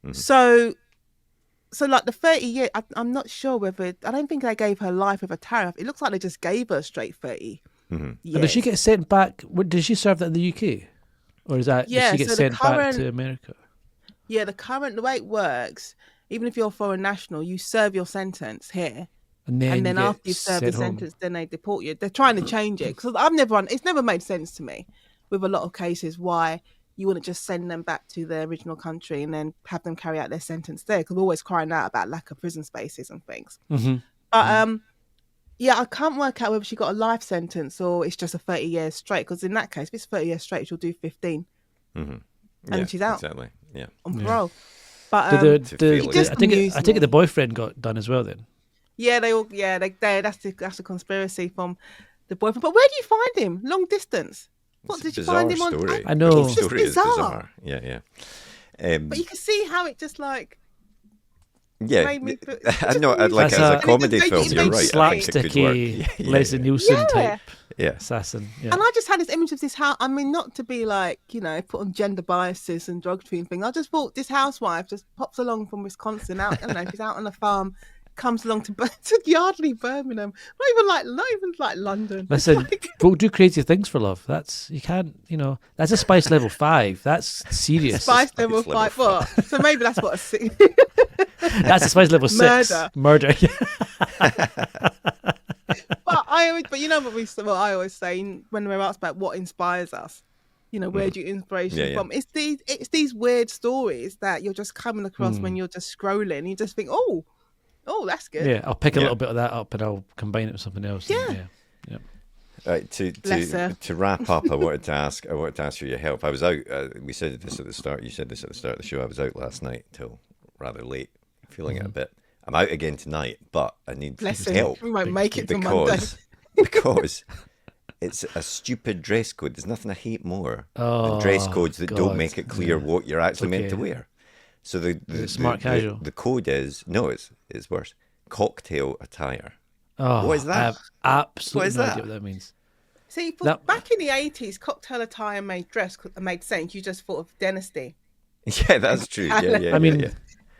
C: Mm-hmm. So like the 30 years, I'm not sure whether, I don't think they gave her life with a tariff. It looks like they just gave her straight 30
A: years. And does she get sent back? Did she serve that in the UK? Or is that, does she get sent back to America?
C: Yeah, the way it works, even if you're a foreign national, you serve your sentence here. And then after you serve the sentence, then they deport you. They're trying to change it. Because it's never made sense to me with a lot of cases why you wouldn't just send them back to their original country and then have them carry out their sentence there. Because we're always crying out about lack of prison spaces and things. Mm-hmm. But I can't work out whether she got a life sentence or it's just a 30 years straight. Because in that case, if it's 30 years straight, she'll do 15. Mm-hmm. And she's out.
B: Exactly. Yeah.
C: On parole. But
A: I think the boyfriend got done as well then.
C: Yeah, that's the conspiracy from the boyfriend. But where do you find him? Long distance. What did you find him on?
B: Story.
A: I know.
C: It's just bizarre.
B: Yeah.
C: But you can see how it just like.
B: Yeah,
C: made me
B: I know. Like as a comedy film, you're right.
A: Slapsticky, Leslie Nielsen type assassin. Yeah.
C: And I just had this image of this house. I mean, not to be like put on gender biases and derogatory and things. I just thought this housewife just pops along from Wisconsin. Out, I don't know, she's out on a farm. Comes along to Yardley, Birmingham, not even like London.
A: Listen, go do crazy things for love. That's that's a spice level 5. That's serious.
C: Spice level 5. What? So maybe that's what a
A: that's a spice level 6. Murder.
C: But you know what I always say when we're asked about what inspires us. Where do you inspiration from? It's these weird stories that you're just coming across when you're just scrolling. And you just think, oh, that's good.
A: Yeah, I'll pick a little bit of that up and I'll combine it with something else.
C: Yeah.
B: Right, to wrap up, I wanted to ask for your help. I was out. We said this at the start. You said this at the start of the show. I was out last night till rather late, feeling it a bit. I'm out again tonight, but I need help.
C: We might make it to Monday
B: because it's a stupid dress code. There's nothing I hate more than dress codes that don't make it clear what you're actually meant to wear. So the
A: smart casual.
B: The code is it's worse. Cocktail attire.
A: Oh,
B: what is that?
A: I have absolutely no idea what that means.
C: See, back in the 80s, cocktail attire made sense. You just thought of dynasty.
B: Yeah, that's true. Yeah.
A: I mean,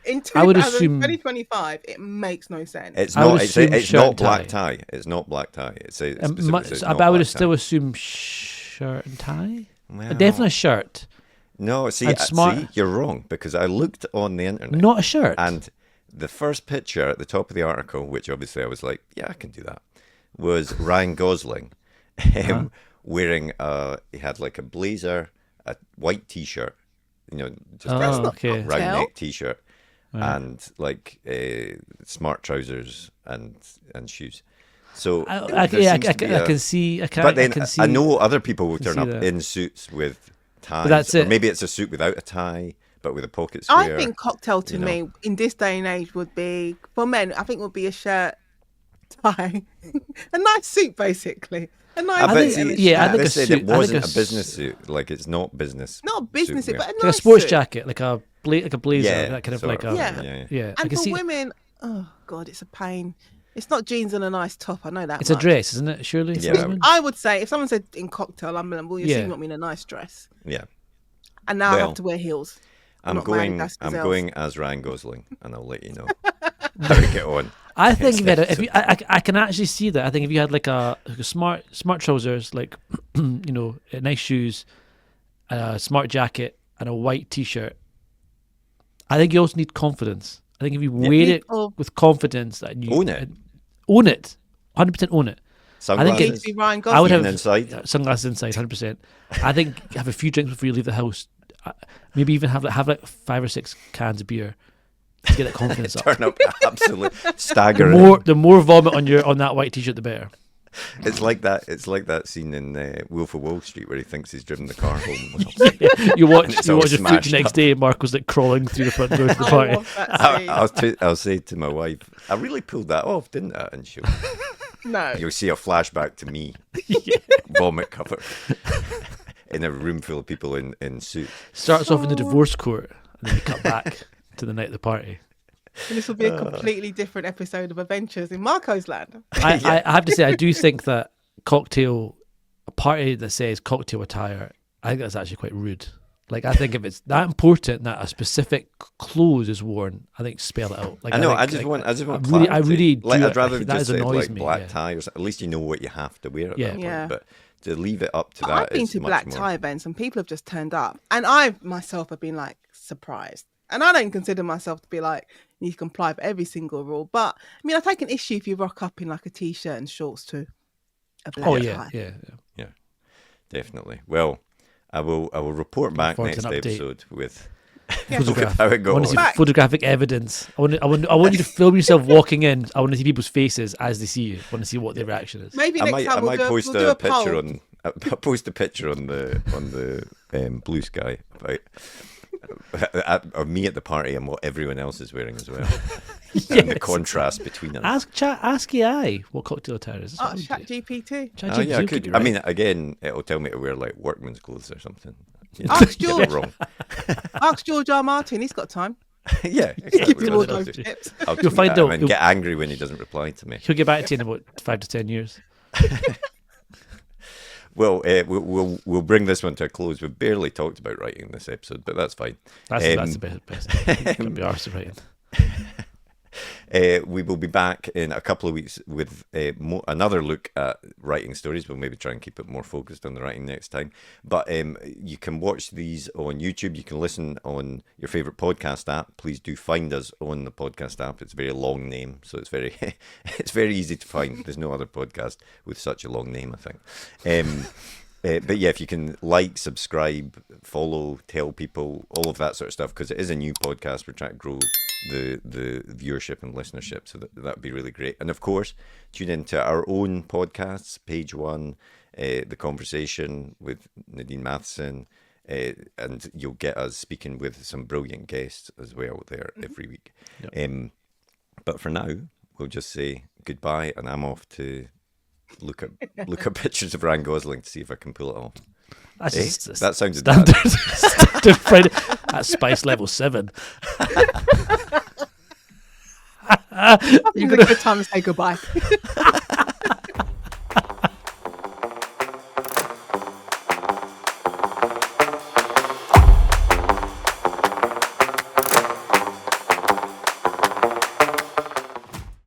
C: in
A: I would assume
C: 2025, it makes no sense.
B: It's not. It's not black tie. It's not black tie.
A: I would still assume shirt and tie.
B: Well,
A: definitely a shirt.
B: No, see, you're wrong because I looked on the internet.
A: Not a shirt.
B: And the first picture at the top of the article, which obviously I was like, yeah, I can do that, was Ryan Gosling wearing, he had like a blazer, a white T-shirt, just
A: That's
B: a
A: not okay.
B: round
C: cocktail.
B: neck t-shirt
A: Right.
B: and like smart trousers and shoes. So
A: I
B: there seems to be
A: can see.
B: But then
A: I can see.
B: I know other people will turn
A: see
B: up
A: that.
B: in suits with ties.
A: that's
B: or
A: it.
B: maybe it's a suit without a tie, but with a pocket square.
C: I think cocktail to me in this day and age would be, for men, I think would be a shirt, tie, a nice suit basically. A nice
B: But
C: suit
B: see,
C: and a
A: yeah, I
C: shirt.
A: think
B: they
A: a
B: said
A: suit-
B: it
A: I think
B: wasn't
A: a
B: a business suit. Like it's not business.
C: Not business suit,
B: wear.
C: but a
A: like a
C: nice
A: sports
C: suit.
A: jacket, like a blazer,
B: Yeah,
A: that kind of
B: sort
A: like
B: of,
A: a
C: Yeah.
A: yeah. I
C: And
A: can
C: for
A: see.
C: women, oh god, it's a pain. It's not jeans and a nice top. I know that.
A: It's a
C: much.
A: dress, isn't it? Surely.
B: Yeah.
A: for women?
C: I would say if someone said in cocktail, I'm like, well, you
A: Yeah.
C: see want me in a nice dress,
B: Yeah.
C: and now I
B: Well,
C: have to wear heels.
B: I'm
C: Not my Adidas
B: I'm
C: Gazelles.
B: going as Ryan Gosling, and I'll let you know how to get on.
A: I think
B: It's
A: that if you, I can actually see that. I think if you had like a smart trousers, like nice shoes, a smart jacket, and a white t-shirt. I think you also need confidence. I think if you wear it
C: People-
A: with confidence, that you
B: Own it.
A: own it, 100% own it.
B: Sunglasses.
C: Needs to be Ryan Gosling.
A: I would
B: Even
A: have
B: inside?
A: sunglasses inside, 100%. I think have a few drinks before you leave the house. Maybe even have like 5 or 6 cans of beer to get that confidence up.
B: Turn up absolute
A: The
B: staggering.
A: more vomit on that white t-shirt, the better.
B: It's like that scene in Wolf of Wall Street where he thinks he's driven the car home.
A: You watch
B: it's
A: your
B: all
A: footage
B: smashed
A: next
B: up.
A: day. Mark was like crawling through the front door to the
C: I
A: party.
C: love that scene.
B: I'll say to my wife, I really pulled that off, didn't I? And
C: No.
B: you'll see a flashback to me, vomit covered, in a room full of people in suits.
A: Starts off in the divorce court, and then you cut back to the night of the party.
C: And this will be a completely different episode of Adventures in Marco's Land.
A: I have to say, I do think that a party that says cocktail attire, I think that's actually quite rude. Like, I think if it's that important that a specific clothes is worn, I think spell it out. Like,
B: I know. I
A: think,
B: just want.
A: I really do.
B: Like, I'd rather
A: that
B: just say
A: annoys
B: like
A: me,
B: black
A: yeah.
B: tie, or something. At least you know what you have to wear at
A: Yeah.
B: that point.
C: Yeah.
B: But to leave it up to that,
C: I've been
B: is
C: to
B: much
C: black
B: more.
C: tie events and people have just turned up. And I myself have been like surprised. And I don't consider myself to be like, you need to comply with every single rule. But I mean, I take an issue if you rock up in like a t-shirt and shorts to a black
A: Oh
C: tie.
A: yeah.
B: Definitely. Well, I will report back
A: forward to
B: next
A: an update.
B: episode with
A: Photograph.
B: how it
A: I want
B: goes.
A: to see
C: Back.
A: photographic evidence. I want you to film yourself walking in. I want to see people's faces as they see you. I want to see what their reaction is.
C: Maybe
B: I
C: next
B: might
C: time we'll
B: post
C: do
B: a
C: a
B: picture
C: poll.
B: on. I'll post a picture on the Blue Sky about of me at the party and what everyone else is wearing as well, and the contrast between us.
A: Ask AI what cocktail attire is.
C: Oh, chat GPT.
B: Oh yeah, I could. I mean, again, it'll tell me to wear like workman's clothes or something. You know,
C: Ask
B: get it
C: George.
B: wrong.
C: Ask George R. Martin. He's got time.
B: Yeah,
C: Give
B: exactly.
C: you all
B: what I'll
C: those
B: do.
C: tips.
B: I'll
A: You'll
B: tweet
A: find
B: at him
A: out.
B: and get angry when he doesn't reply to me.
A: He'll get back to you in about 5 to 10 years.
B: Well, we'll bring this one to a close. We've barely talked about writing in this episode, but that's fine.
A: That's the best. Don't be arsed writing.
B: We will be back in a couple of weeks with another look at writing stories. We'll maybe try and keep it more focused on the writing next time. But you can watch these on YouTube. You can listen on your favourite podcast app. Please do find us on the podcast app. It's a very long name, so it's very it's very easy to find. There's no other podcast with such a long name, I think. But yeah, if you can like, subscribe, follow, tell people, all of that sort of stuff, because it is a new podcast. We're trying to grow the viewership and listenership, so that would be really great. And of course, tune into our own podcasts, Page One, The Conversation with Nadine Matheson, and you'll get us speaking with some brilliant guests as well there every week.
A: Yep.
B: But for now, we'll just say goodbye, and I'm off to look at pictures of Ryan Gosling to see if I can pull it off.
A: That's just
B: That sounded
A: standard.
B: bad.
A: Standard Friday. That's spice level 7.
C: I think it's a good time to say goodbye.